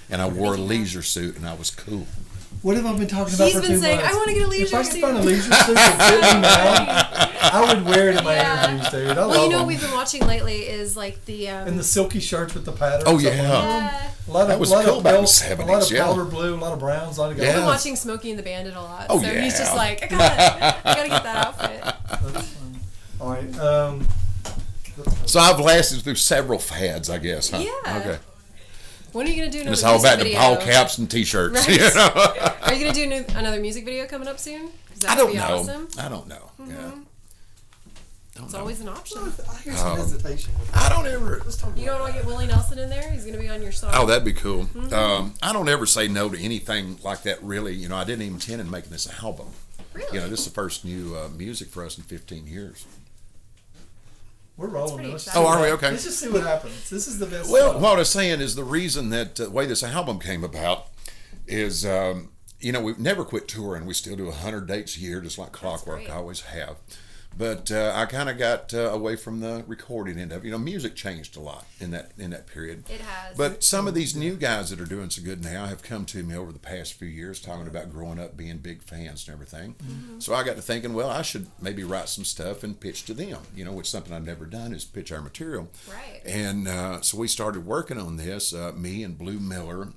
and I wore a leisure suit, and I was cool. What have I been talking about for 2 months? He's been saying, I want to get a leisure suit. If I could find a leisure suit that fit me now, I would wear it in my interviews, dude. I love what we've been watching lately is like the... and the silky shirts with the patterns. Oh, yeah. That was cool back in the 70s, A lot of powder blue, a lot of browns, a lot of gold. I've been watching Smokey and the Bandit a lot. Oh, so yeah. he's just like, I gotta get that outfit. That's fun. All right. So I've lasted through several fads, I guess, huh? Yeah. Okay. When are you going to do another It's all music about video? the ball caps and T-shirts. Right. You know? Are you going to do another music video coming up soon? I don't know. Awesome. I don't know. Mm-hmm. Yeah. It's always an option. I hear some hesitation with I don't ever. You don't want to get Willie Nelson in there? He's going to be on your song. Oh, that'd be cool. Mm-hmm. I don't ever say no to anything like that, really. You know, I didn't even intend on making this album. Really? You know, this is the first new music for us in 15 years. We're rolling. Oh, are we? Okay. Let's just see what happens. This is the best. Well, stuff. what I was saying is the reason that the way this album came about is, you know, we've never quit touring. We still do 100 dates a year, just like clockwork. I always have. But I kind of got away from the recording end of it. You know, music changed a lot in that period. It has. But some of these new guys that are doing so good now have come to me over the past few years talking about growing up, being big fans and everything. Mm-hmm. So I got to thinking, well, I should maybe write some stuff and pitch to them, you know, which is something I've never done is pitch our material. Right. And so we started working on this, me and Blue Miller,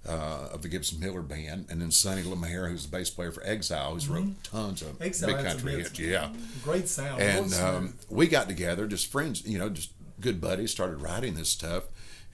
of the Gibson Miller Band, and then Sonny Lemaire, who's the bass player for Exile, who's wrote tons of Exile big country hits. Yeah. Great sound. And we got together, just friends, you know, just good buddies, started writing this stuff.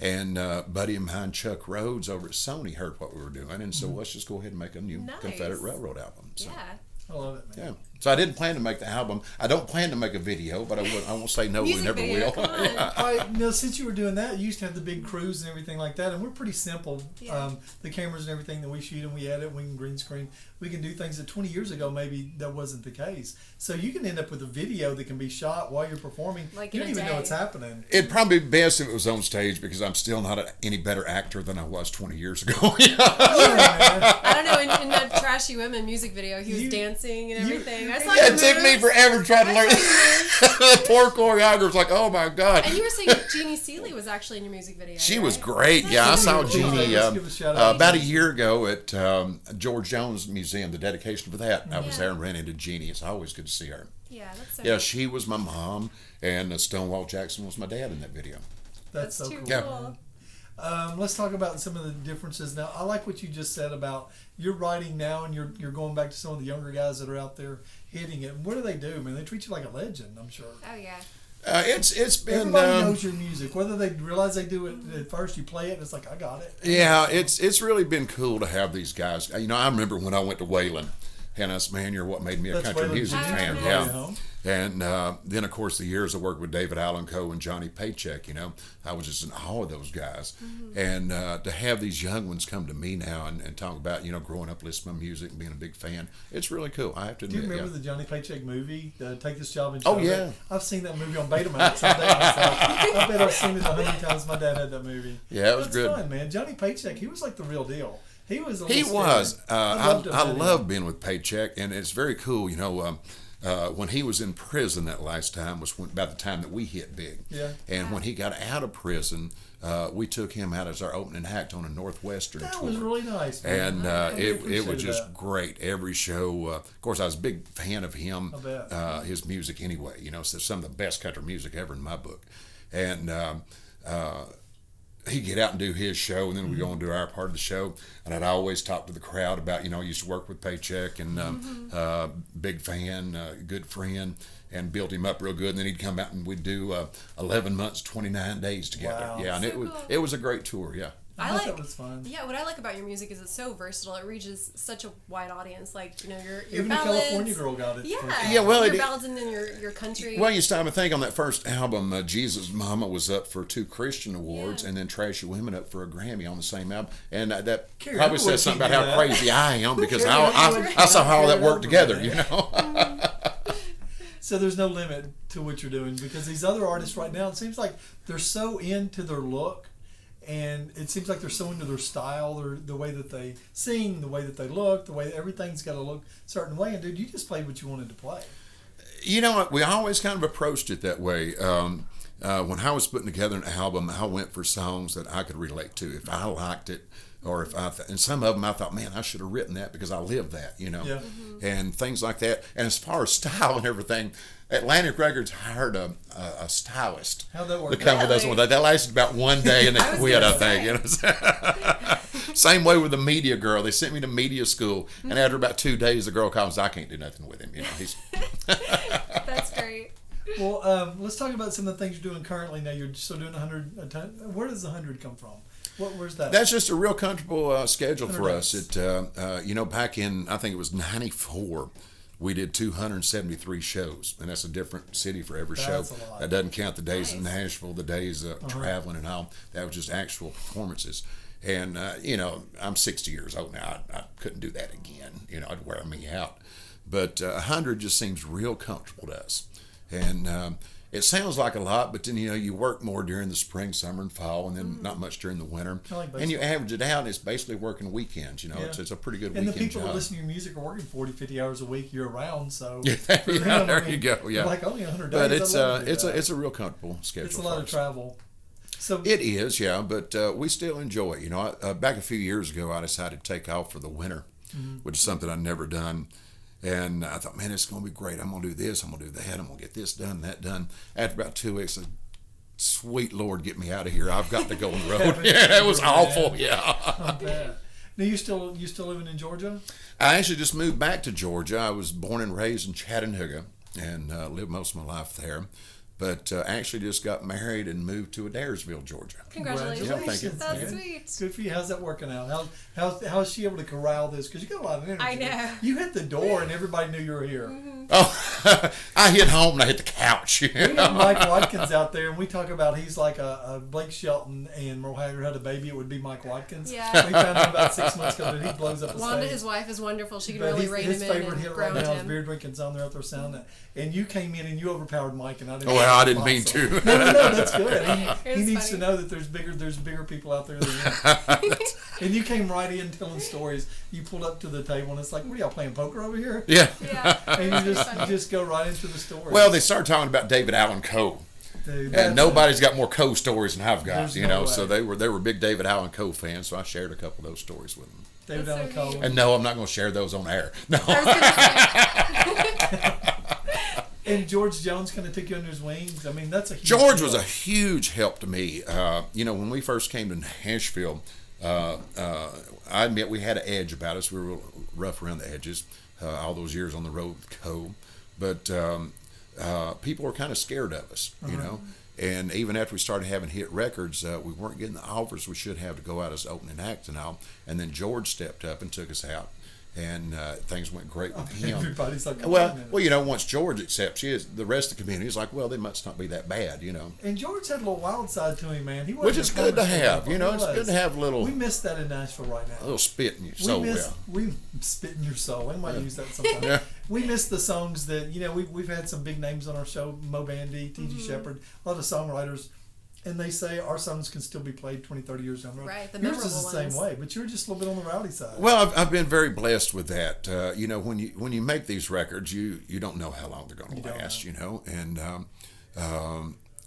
And buddy of mine, Chuck Rhodes, over at Sony, heard what we were doing, and so let's just go ahead and make a new Confederate Railroad album. So. Yeah. I love it, man. Yeah. So I didn't plan to make the album. I don't plan to make a video, but I won't say no, we never will. Yeah. All right, now, since you were doing that, you used to have the big crews and everything like that, and we're pretty simple. Yeah. The cameras and everything that we shoot and we edit, we can green screen. We can do things that 20 years ago maybe that wasn't the case. So you can end up with a video that can be shot while you're performing. Like you in don't a even day. know what's happening. It'd probably be best if it was on stage because I'm still not any better actor than I was 20 years ago. I don't know, in that Trashy Women music video, he was dancing and everything. I saw Yeah, it took me forever trying to learn. The poor choreographer's like, oh my God. And you were saying Jeannie Seeley was actually in your music video. She right? was great. Yeah, I saw Jeannie Let's give a shout out. about a year ago at George Jones Museum, the dedication for that. I was there and ran into Jeannie. It's always good to see her. Yeah, that's so Yeah, cool. she was my mom, and Stonewall Jackson was my dad in that video. That's so too cool. Yeah. Let's talk about some of the differences now. I like what you just said about you're writing now and you're going back to some of the younger guys that are out there hitting it. What do they do, man? They treat you like a legend, I'm sure. Oh, yeah. It's been Everybody knows your music. Whether they realize they do it at first, you play it, and it's like, I got it. Yeah, it's really been cool to have these guys. You know, I remember when I went to Wayland, and I said, man, you're what made me a That's country Wayland music Jr. fan. Yeah. Yeah. And then, of course, the years I worked with David Allen Coe and Johnny Paycheck, you know, I was just in awe of those guys. Mm-hmm. And to have these young ones come to me now and talk about, you know, growing up listening to music and being a big fan, it's really cool. I have to Do admit. you remember the Johnny Paycheck movie, Take This Job and Oh, Shove yeah. It? I've seen that movie on Betamax someday myself. I bet I've seen it 100 times. My dad had that movie. Yeah, it was That's good. fun, man. Johnny Paycheck, he was like the real deal. He was. He was. I loved love being with Paycheck, and it's very cool. You know, when he was in prison that last time was about the time that we hit big. Yeah. And when he got out of prison, we took him out as our opening act on a Northwestern tour. That was really nice, man. And it was appreciated just that. great. Every show, of course, I was a big fan of him, I bet. his music anyway. You know, so some of the best country music ever in my book. And he'd get out and do his show, and then we'd go and do our part of the show. And I'd always talk to the crowd about, you know, I used to work with Paycheck, and big fan, good friend, and built him up real good. And then he'd come out and we'd do 11 months, 29 days together. Wow. Yeah, and So cool. it was a great tour. Yeah. I thought that was fun. Yeah, what I like about your music is it's so versatile. It reaches such a wide audience. Like, you know, your Even ballads. the California girl got it. Yeah, Yeah, well, your it- ballads and then your country. Well, you stop and think on that first album, Jesus Mama was up for 2 Christian awards, Yeah. and then Trashy Women up for a Grammy on the same album. And that Carrie probably Underwood says something can about do how that. crazy I am because Carrie I Underwood saw how all that Carrie worked together, Underwood. you know? So there's no limit to what you're doing because these other artists right now, it seems like they're so into their look, and it seems like they're so into their style, the way that they sing, the way that they look, the way everything's got to look a certain way. And dude, you just played what you wanted to play. You know what? We always kind of approached it that way. when I was putting together an album, I went for songs that I could relate to. If I liked it, or if and some of them I thought, man, I should have written that because I lived that, Yeah. and things like that. And as far as style and everything, Atlantic Records hired a stylist How'd that work to come with us. Really? That lasted about one day and they was quit, gonna I think. Same way with the media girl. They sent me to media school, and after about 2 days, the girl comes, I can't do nothing with him. He's That's great. Well, let's talk about some of the things you're doing currently. Now you're still doing 100 a time. Where does the 100 come from? Where's that? That's just a real comfortable schedule for 100 us. It, back in, I think it was 94, we did 273 shows, and that's a different city for every show. That's a lot. That doesn't count the days in Nice. Nashville, the days traveling and all. That was just actual performances. And, I'm 60 years old now. I couldn't do that again. It'd wear me out. But 100 just seems real comfortable to us. And it sounds like a lot, but then, you work more during the spring, summer, and fall, and then not much during the winter. I like And you baseball. average it out, and it's basically working weekends. Yeah. It's a pretty good And the weekend people job. that listen to your music are working 40, 50 hours a week year round. So Yeah, for them, there I mean, you go. Yeah, they're like only 100 days. but it's I love to do it's that. a real comfortable schedule. It's a lot for of us. travel. So It is, yeah, but we still enjoy it. Back a few years ago, I decided to take off for the winter, which is something I'd never done. And I thought, man, it's going to be great. I'm going to do this. I'm going to do that. I'm going to get this done, that done. After about 2 weeks, I said, sweet Lord, get me out of here. I've got to go on the road. Yeah, it was awful. Yeah. I bet. Now you still living in Georgia? I actually just moved back to Georgia. I was born and raised in Chattanooga and lived most of my life there. But actually just got married and moved to Adairsville, Georgia. Congratulations. Yeah, thank you. That's man. sweet. Good for you. How's that working out? How is she able to corral this? Because you got a lot of energy. I know. You hit the door and everybody knew you were here. Oh, I hit home and I hit the couch. We have Mike Watkins out there, and we talk about he's like a Blake Shelton, and Merle Haggard had a baby, it would be Mike Watkins. Yeah. We found out about 6 months ago that he blows up the Wanda, stage. his wife, is wonderful. She can But really rein his him in favorite and hit right ground now is him. Beer Drinking Son. They're out there sounding it. And you came in and you overpowered Mike, and I didn't. Well, I didn't mean to. No, that's good. He It was needs to funny. know that there's bigger people out there than him. And you came right in telling stories. You pulled up to the table, and it's like, what are y'all playing poker over here? Yeah. Yeah. And you Funny. just go right into the story. Well, they started talking about David Allen Coe. Dude, And that's- nobody's got more Coe stories than I've got, There's no way. So they were big David Allen Coe fans, so I shared a couple of those stories with them. David That's Allen so Cole. neat. And no, I'm not going to share those on air. No. I was gonna say, And George Jones kind of took you under his wings. I mean, that's a huge George deal. was a huge help to me. When we first came to Nashville, I admit we had an edge about us. We were rough around the edges all those years on the road with Coe. But people were kind of scared of us, And even after we started having hit records, we weren't getting the offers we should have to go out as opening act and all. And then George stepped up and took us out. And things went great with him. Everybody's like, Well, once George accepts you, the rest of the community is like, well, they must not be that bad, And George had a little wild side to him, man. He wasn't Which is good to promised have, anything, but It's he good was. to have a We little miss that in Nashville right now. spit in your soul. We spit in your soul. I might use that sometime. Yeah. We miss the songs that we've had some big names on our show: Mo Bandy, T.G. Shepherd, a lot of songwriters, and they say our songs can still be played 20, 30 years down the road. Right, the Yours is the memorable same ones. way, but you're just a little bit on the rowdy side. Well, I've been very blessed with that. When you make these records, you don't know how long they're going You to don't last. And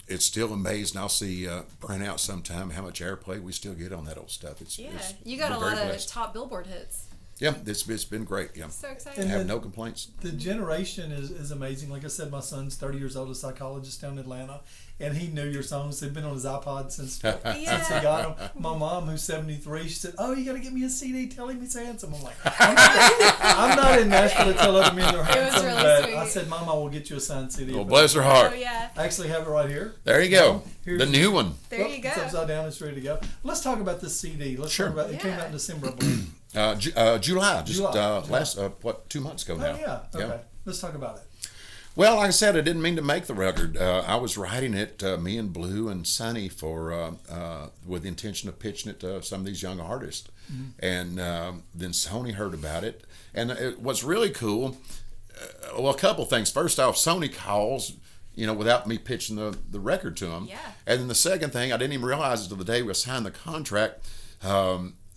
it's still amazing. I'll see print out sometime how much airplay we still get on that old stuff. yeah, you got a we're lot very of blessed. top Billboard hits. Yeah, it's been great. Yeah, So I exciting. And have then- no complaints. The generation is amazing. Like I said, my son's 30 years old, a psychologist down in Atlanta, and he knew your songs. They've been on his iPod since he got them. My mom, who's 73, she said, "Oh, you got to get me a CD telling me he's handsome." I'm like, I'm not in Nashville to tell other men they're handsome, really but sweet. I said, "Mom, I will get you a signed CD." Well, bless her heart. Oh yeah. I actually have it right here. There you go. Here's- The new one. There you It's go. upside down. It's ready to go. Let's talk about this CD. Let's Sure. talk about it. Came Yeah. out in December, I believe. July, just July. last 2 months ago now. Oh yeah. Okay. Let's talk about it. Well, like I said, I didn't mean to make the record. I was writing it, me and Blue and Sonny, with the intention of pitching it to some of these young artists. And then Sony heard about it. And what's really cool, a couple things. First off, Sony calls, without me pitching the record to them. Yeah. And then the second thing, I didn't even realize until the day we signed the contract.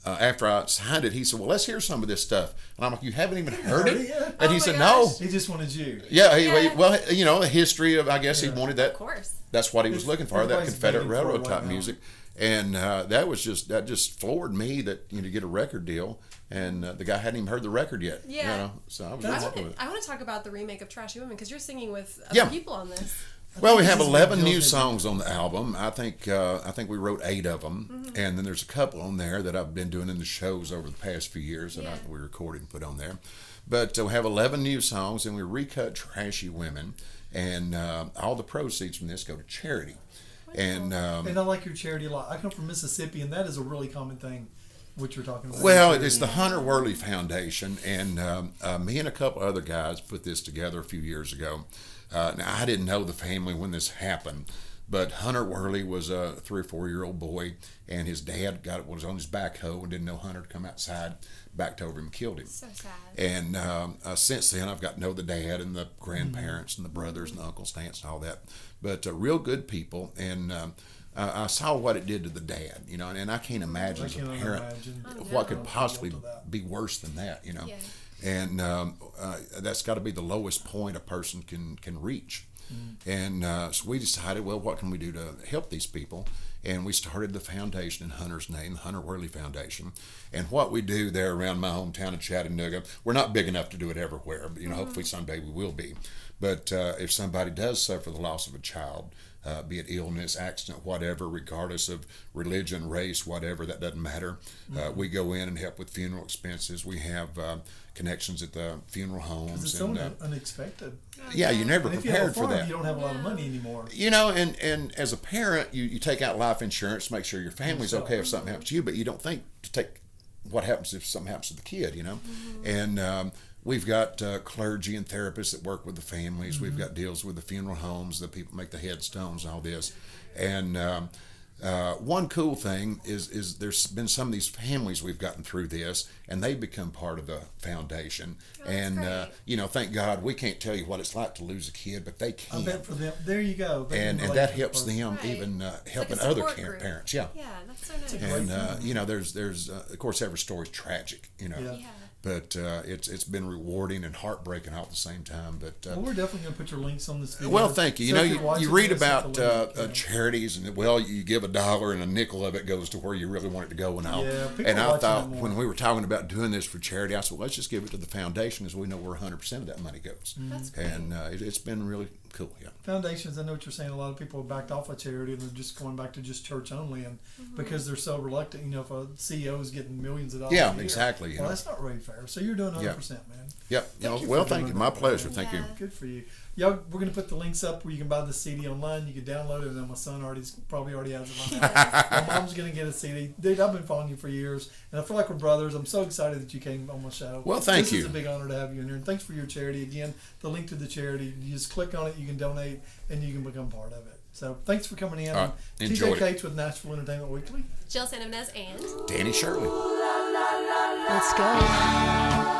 after I signed it, he said, "Well, let's hear some of this stuff." And I'm like, "You haven't even heard it?" yet? And Oh he my said, gosh. "No." He just wanted you. Yeah, Yeah. well, you know, the history of, I guess he wanted that. Of course. That's what he was looking for, that Everybody's Confederate begging for it Railroad right type now. music. And that just floored me that, you know, to get a record deal, and the guy hadn't even heard the record yet. Yeah. You know, so I was really happy with it. I want to talk about the remake of Trashy Women because you're singing with other Yeah. people on this. Well, we this have is 11 what new Jill's songs on the album. I think we wrote 8 of them, and then there's a couple on there that I've been doing in the shows over the past few years that we recorded and put on there. But we have 11 new songs, and we recut Trashy Women, and all the proceeds from this go to charity. And And I like your charity a lot. I come from Mississippi, and that is a really common thing, what you're talking about. well, it's the Hunter Worley Foundation, and me and a couple other guys put this together a few years ago. Now, I didn't know the family when this happened, but Hunter Worley was a 3 or 4 year old boy, and his dad was on his backhoe and didn't know Hunter had come outside, backed over him, and killed him. So sad. And since then, I've got to know the dad and the grandparents and the brothers and the uncles, aunts, and all that. But real good people, and I saw what it did to the dad, you know, and I can't imagine as a parent what could possibly be worse than that, you know. Yeah. And that's got to be the lowest point a person can reach. And so we decided, well, what can we do to help these people? And we started the foundation in Hunter's name, the Hunter Worley Foundation. And what we do there around my hometown of Chattanooga, we're not big enough to do it everywhere, but, you know, hopefully someday we will be. But if somebody does suffer the loss of a child, be it illness, accident, whatever, regardless of religion, race, whatever, that doesn't matter. We go in and help with funeral expenses. We have connections at the funeral homes. It's so unexpected. Yeah, you're never And if you have a prepared for farm, that. you don't have a lot of money anymore. You know, and as a parent, you take out life insurance to make sure your family's okay if something happens to you, but you don't think to take what happens if something happens to the kid, you know. And we've got clergy and therapists that work with the families. We've got deals with the funeral homes, the people make the headstones and all this. And one cool thing is there's been some of these families we've gotten through this, and they've become part of the foundation. And you know, thank God we can't tell you what it's like to lose a kid, but they can. I bet for them, there you go. And that helps them even helping like a other support group. parents. Yeah. Yeah, that's so nice. And you know, there's of course every story's tragic, you know. Yeah. Yeah. But it's been rewarding and heartbreaking all at the same time. But Well, we're definitely going to put your links on this video. well, thank you. You So know, if you're you watching read this, about hit the link, charities, and well, you give $1 and a nickel of it goes to where you really want it to go and all. Yeah, people And are I watching thought it more. when we were talking about doing this for charity, I said, well, let's just give it to the foundation, as we know where 100% of that money goes. That's great. And it's been really cool. Yeah. Foundations, I know what you're saying. A lot of people have backed off of charity and they're just going back to just church only, and because they're so reluctant. You know, if a CEO is getting millions of dollars, Yeah, a year, exactly, you Well, know. that's not really fair. So you're doing 100%, man. Yep. You know, you well, for thank doing you. My that, pleasure. man. Thank you. Yeah. Good for you. Y'all, we're gonna put the links up where you can buy the CD online. You can download it, and then my son probably already has it. My mom's gonna get a CD. Dude, I've been following you for years, and I feel like we're brothers. I'm so excited that you came on my show. Well, thank This you. is a big honor to have you in here, and thanks for your charity. Again, the link to the charity. You just click on it, you can donate, and you can become part of it. So thanks for coming in. Enjoyed TJ Cates with Nashville Entertainment Weekly. Jill Santamez and Danny Shirley. Let's go.